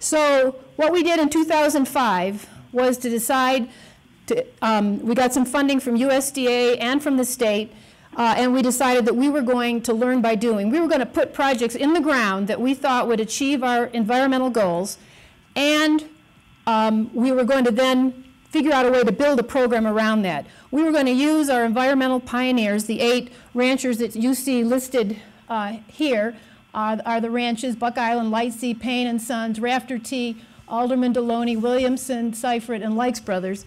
So what we did in 2005 was to decide to, we got some funding from USDA and from the state, and we decided that we were going to learn by doing. We were going to put projects in the ground that we thought would achieve our environmental goals, and we were going to then figure out a way to build a program around that. We were going to use our environmental pioneers, the 8 ranchers that you see listed here are the ranches: Buck Island, Lightsey, Payne and Sons, Rafter T, Alderman Deloney, Williamson, Seifert, and Likes Brothers.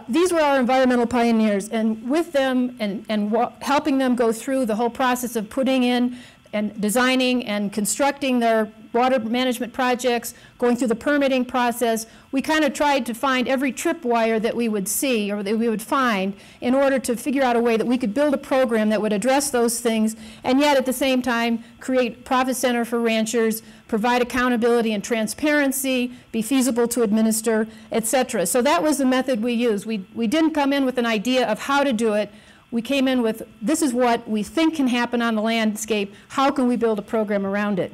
These were our environmental pioneers, and with them and helping them go through the whole process of putting in and designing and constructing their water management projects, going through the permitting process, we kind of tried to find every tripwire that we would see or that we would find in order to figure out a way that we could build a program that would address those things and yet at the same time create profit center for ranchers, provide accountability and transparency, be feasible to administer, etc. So that was the method we used. We didn't come in with an idea of how to do it. We came in with, this is what we think can happen on the landscape. How can we build a program around it?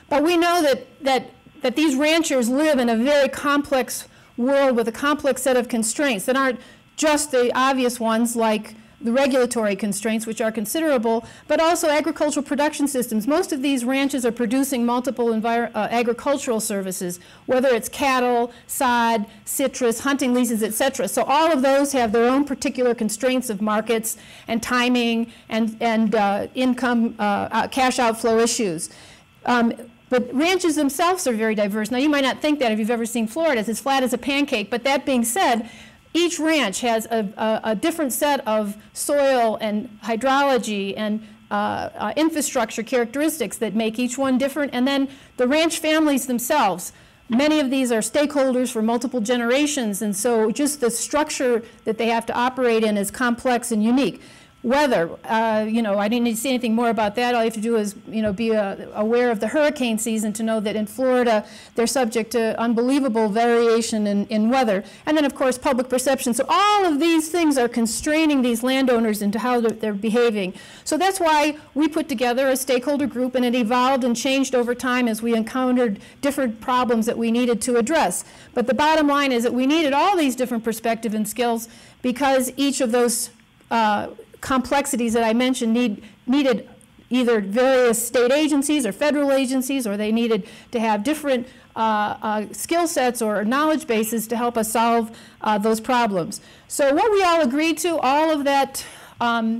But we know that these ranchers live in a very complex world with a complex set of constraints that aren't just the obvious ones like the regulatory constraints, which are considerable, but also agricultural production systems. Most of these ranches are producing multiple agricultural services, whether it's cattle, sod, citrus, hunting leases, etc. So all of those have their own particular constraints of markets and timing and income, cash outflow issues. But ranches themselves are very diverse. Now, you might not think that if you've ever seen Florida. It's as flat as a pancake. But that being said, each ranch has a different set of soil and hydrology and infrastructure characteristics that make each one different. And then the ranch families themselves, many of these are stakeholders for multiple generations. And so just the structure that they have to operate in is complex and unique. Weather, you know, I didn't need to say anything more about that. All you have to do is, you know, be aware of the hurricane season to know that in Florida they're subject to unbelievable variation in weather. And then, of course, public perception. So all of these things are constraining these landowners into how they're behaving. So that's why we put together a stakeholder group, and it evolved and changed over time as we encountered different problems that we needed to address. But the bottom line is that we needed all these different perspectives and skills because each of those complexities that I mentioned needed either various state agencies or federal agencies, or they needed to have different skill sets or knowledge bases to help us solve those problems. So what we all agreed to, all of that,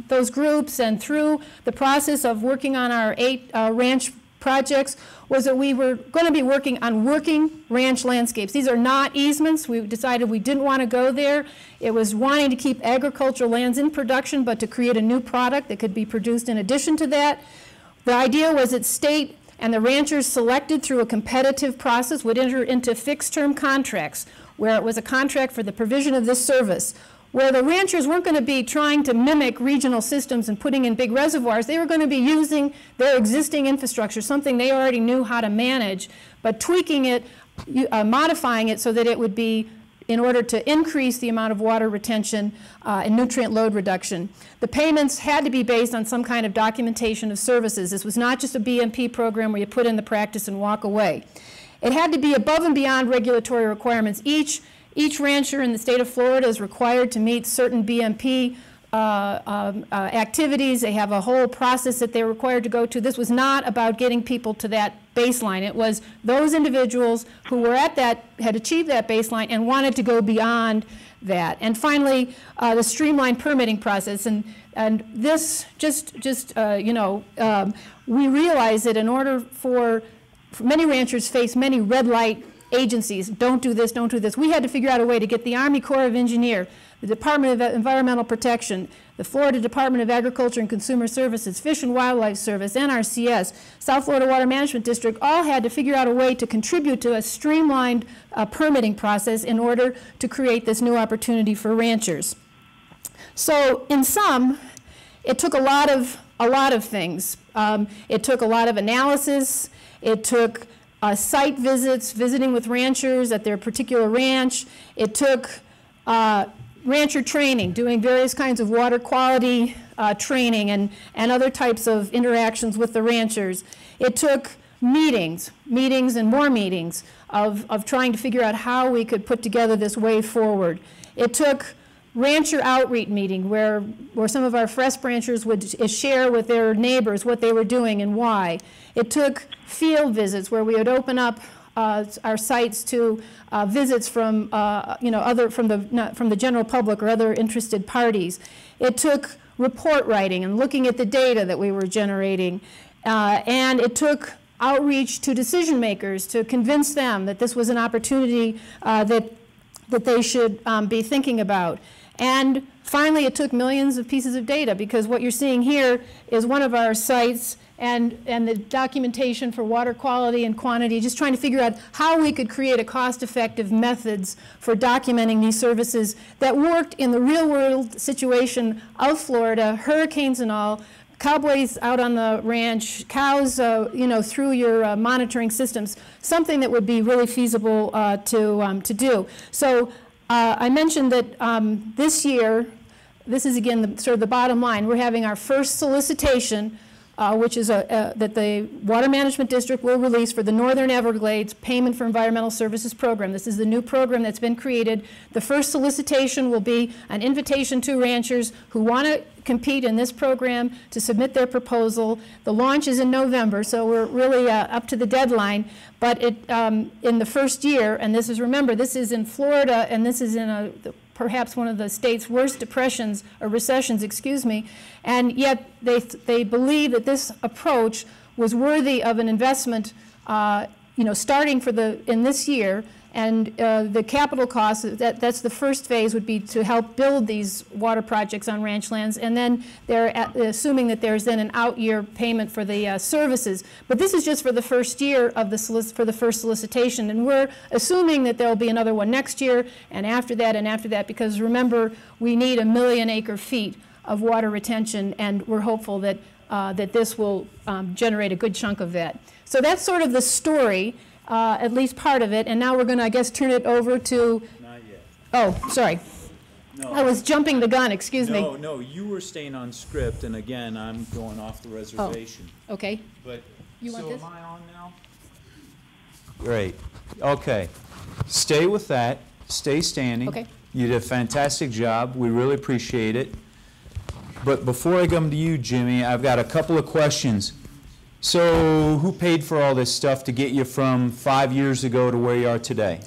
those groups, and through the process of working on our 8 ranch projects, was that we were going to be working on working ranch landscapes. These are not easements. We decided we didn't want to go there. It was wanting to keep agricultural lands in production, but to create a new product that could be produced in addition to that. The idea was that state and the ranchers selected through a competitive process would enter into fixed-term contracts, where it was a contract for the provision of this service, where the ranchers weren't going to be trying to mimic regional systems and putting in big reservoirs. They were going to be using their existing infrastructure, something they already knew how to manage, but tweaking it, modifying it so that it would be in order to increase the amount of water retention and nutrient load reduction. The payments had to be based on some kind of documentation of services. This was not just a BMP program where you put in the practice and walk away. It had to be above and beyond regulatory requirements. Each rancher in the state of Florida is required to meet certain BMP activities. They have a whole process that they're required to go to. This was not about getting people to that baseline. It was those individuals who were at that, had achieved that baseline and wanted to go beyond that. And finally, the streamlined permitting process. And this we realize that in order for many ranchers face many red light agencies, don't do this, don't do this. We had to figure out a way to get the Army Corps of Engineers, the Department of Environmental Protection, the Florida Department of Agriculture and Consumer Services, Fish and Wildlife Service, NRCS, South Florida Water Management District, all had to figure out a way to contribute to a streamlined permitting process in order to create this new opportunity for ranchers. So in sum, it took a lot of things. It took a lot of analysis. It took site visits, visiting with ranchers at their particular ranch. It took rancher training, doing various kinds of water quality training and other types of interactions with the ranchers. It took meetings and more meetings of trying to figure out how we could put together this way forward. It took rancher outreach meeting where some of our fresh ranchers would share with their neighbors what they were doing and why. It took field visits where we would open up our sites to visits from from the general public or other interested parties. It took report writing and looking at the data that we were generating, and it took outreach to decision makers to convince them that this was an opportunity that they should be thinking about. And finally, it took millions of pieces of data, because what you're seeing here is one of our sites and the documentation for water quality and quantity, just trying to figure out how we could create a cost-effective methods for documenting these services that worked in the real-world situation of Florida, hurricanes and all, cowboys out on the ranch, cows, through your monitoring systems, something that would be really feasible to do. So I mentioned that this year, this is again sort of the bottom line, we're having our first solicitation, which is that the Water Management District will release for the Northern Everglades Payment for Environmental Services Program. This is the new program that's been created. The first solicitation will be an invitation to ranchers who want to compete in this program to submit their proposal. The launch is in November, so we're really up to the deadline. But in the first year, and this is, remember, this is in Florida, and this is in perhaps one of the state's worst depressions, or recessions, excuse me, and yet they believe that this approach was worthy of an investment, starting in this year, and the capital cost, that's the first phase, would be to help build these water projects on ranch lands, and then they're assuming that there's then an out-year payment for the services. But this is just for the first year of for the first solicitation, and we're assuming that there'll be another one next year, and after that, because remember, we need 1 million acre-feet of water retention, and we're hopeful that that this will generate a good chunk of that. So that's sort of the story. At least part of it, and now we're going to, I guess, turn it over to... Not yet. Oh, sorry. No. I was jumping the gun, excuse me. No, you were staying on script, and again, I'm going off the reservation. Oh, okay. But, you want this? Am I on now? Great. Okay. Stay with that. Stay standing. Okay. You did a fantastic job. We really appreciate it. But before I come to you, Jimmy, I've got a couple of questions. So who paid for all this stuff to get you from 5 years ago to where you are today?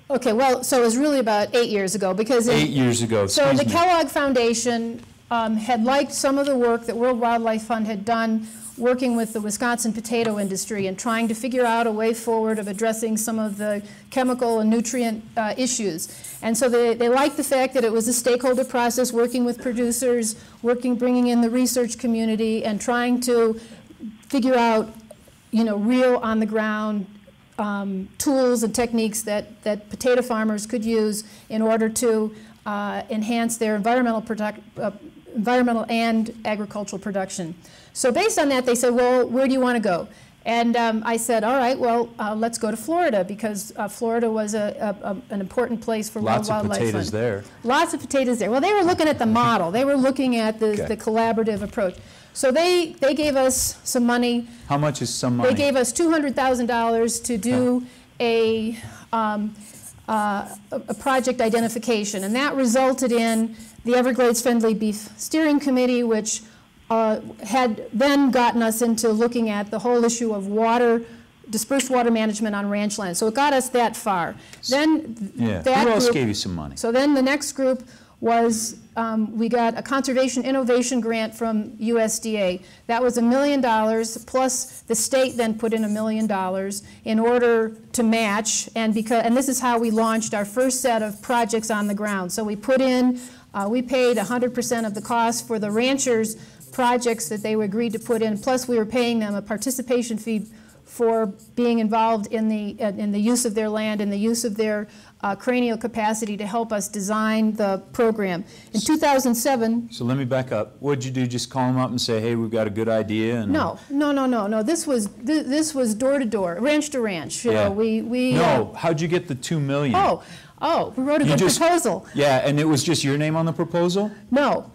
Okay, well, so it was really about 8 years ago, because... 8 years ago, So the Kellogg Foundation had liked some of the work that World Wildlife Fund had done working with the Wisconsin potato industry and trying to figure out a way forward of addressing some of the chemical and nutrient issues. And so they liked the fact that it was a stakeholder process, working with producers, bringing in the research community, and trying to figure out, real on-the-ground tools and techniques that potato farmers could use in order to enhance their environmental and agricultural production. So based on that, they said, well, where do you want to go? And I said, all right, well, let's go to Florida, because Florida was an important place for World Wildlife Fund. Lots of potatoes there. Lots of potatoes there. Well, they were looking at the model. They were looking at the collaborative approach. So they gave us some money. How much is some money? They gave us $200,000 to do a project identification, and that resulted in the Everglades Friendly Beef Steering Committee, which had then gotten us into looking at the whole issue of dispersed water management on ranch land. So it got us that far. Then who else gave you some money? So then the next group was we got a conservation innovation grant from USDA. That was $1 million, plus the state then put in $1 million in order to match, and this is how we launched our first set of projects on the ground. So we put in, we paid 100% of the cost for the ranchers' projects that they agreed to put in, plus we were paying them a participation fee for being involved in the use of their land and the use of their cranial capacity to help us design the program. In 2007... So let me back up. What did you do? Just call them up and say, hey, we've got a good idea? And No. This was door to door, ranch to ranch. How'd you get the $2 million? We wrote a good proposal. Yeah, and it was just your name on the proposal? No.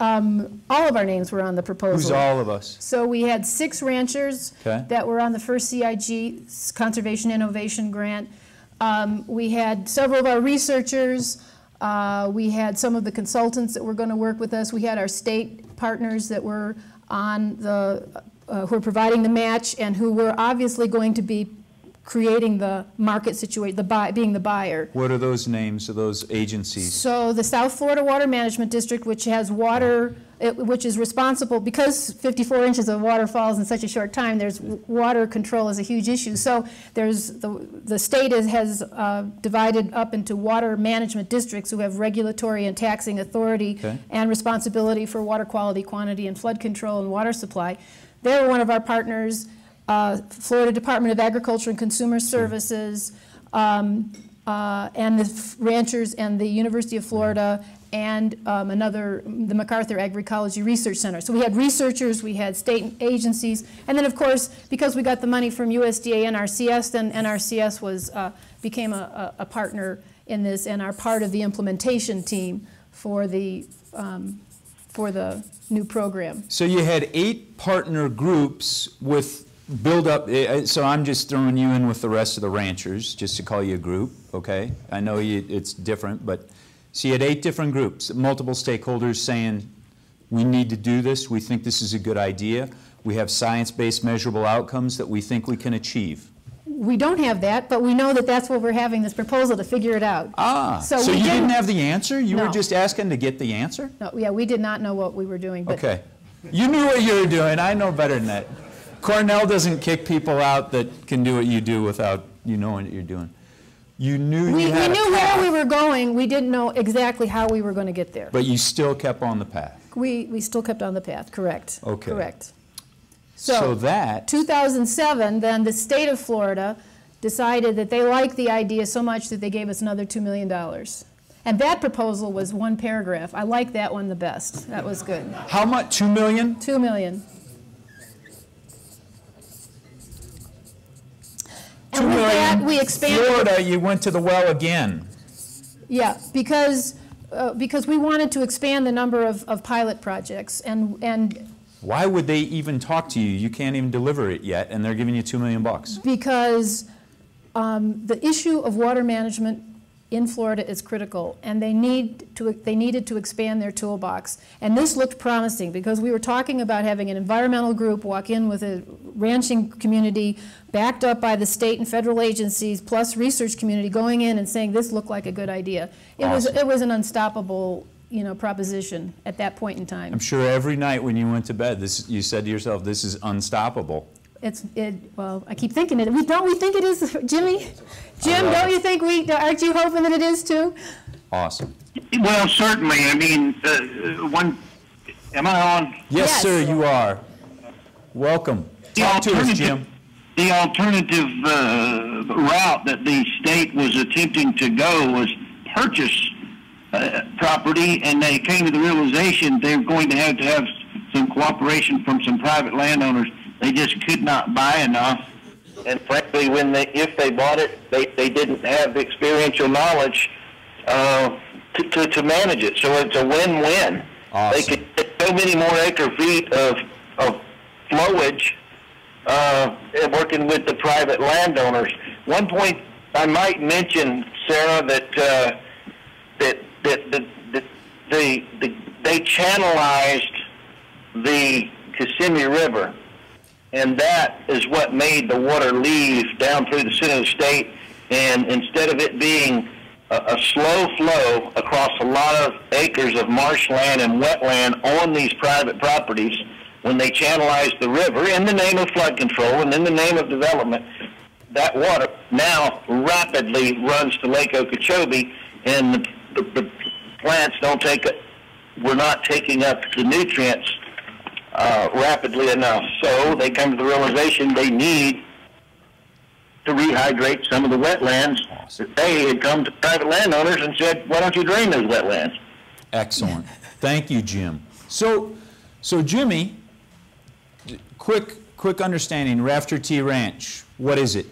all of our names were on the proposal. Who's all of us? So we had 6 ranchers Okay. that were on the first CIG, Conservation Innovation Grant. We had several of our researchers. We had some of the consultants that were going to work with us. We had our state partners that were on the, who were providing the match and who were obviously going to be creating the market situation, being the buyer. What are those names of those agencies? So the South Florida Water Management District, which has water, which is responsible, because 54 inches of water falls in such a short time, there's water control is a huge issue. So there's the state has divided up into water management districts who have regulatory and taxing authority and responsibility for water quality, quantity, and flood control and water supply. They were one of our partners. Florida Department of Agriculture and Consumer Services, and the ranchers and the University of Florida, and the MacArthur Agroecology Research Center. So we had researchers, we had state agencies, and then of course, because we got the money from USDA and NRCS, then NRCS became a partner in this and are part of the implementation team for the new program. So you had 8 partner groups with build up, so I'm just throwing you in with the rest of the ranchers, just to call you a group, okay? I know it's different, but so you had 8 different groups, multiple stakeholders saying, we need to do this, we think this is a good idea, we have science-based measurable outcomes that we think we can achieve. We don't have that, but we know that that's what we're having this proposal to figure it out. Ah, so you didn't have the answer? You No. were just asking to get the answer? No, yeah, we did not know what we were doing. But okay. You knew what you were doing. I know better than that. Cornell doesn't kick people out that can do what you do without you knowing what you're doing. You knew we you had knew a path, where we were going. We didn't know exactly how we were going to get there. but you still kept on the path. We still kept on the path, correct. Okay. Correct. So that 2007, then the state of Florida decided that they liked the idea so much that they gave us another $2 million. And that proposal was 1 paragraph. I like that one the best. That was good. how much? 2 million? 2 million. And with that, we expanded. Florida, you went to the well again. Yeah, because we wanted to expand the number of pilot projects, and Why would they even talk to you? You can't even deliver it yet, and they're giving you $2 million. because the issue of water management in Florida is critical, and they needed to expand their toolbox. And this looked promising because we were talking about having an environmental group walk in with a ranching community backed up by the state and federal agencies plus research community going in and saying this looked like a good idea. Awesome. It was an unstoppable proposition at that point in time. I'm sure every night when you went to bed, you said to yourself, this is unstoppable. Well, I keep thinking it. Don't we think it is, Jimmy? Jim, don't you think aren't you hoping that it is too? Awesome. Well, certainly. I mean, am I on? Yes, sir, you are. Welcome. Talk to us, Jim. The alternative route that the state was attempting to go was purchase property, and they came to the realization they were going to have some cooperation from some private landowners. They just could not buy enough. And frankly, if they bought it, they didn't have the experiential knowledge to manage it. So it's a win-win. Awesome. They could get so many more acre-feet of flowage working with the private landowners. One point I might mention, Sarah, that they channelized the Kissimmee River, and that is what made the water leave down through the center of the state. And instead of it being a slow flow across a lot of acres of marshland and wetland on these private properties, when they channelized the river in the name of flood control and in the name of development, that water now rapidly runs to Lake Okeechobee, and the plants we're not taking up the nutrients rapidly enough. So they come to the realization they need to rehydrate some of the wetlands. They had come to private landowners and said, why don't you drain those wetlands? Excellent. Thank you, Jim. So Jimmy, quick understanding, Rafter T Ranch, what is it?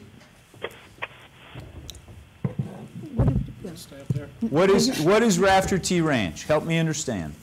What is Rafter T Ranch? Help me understand.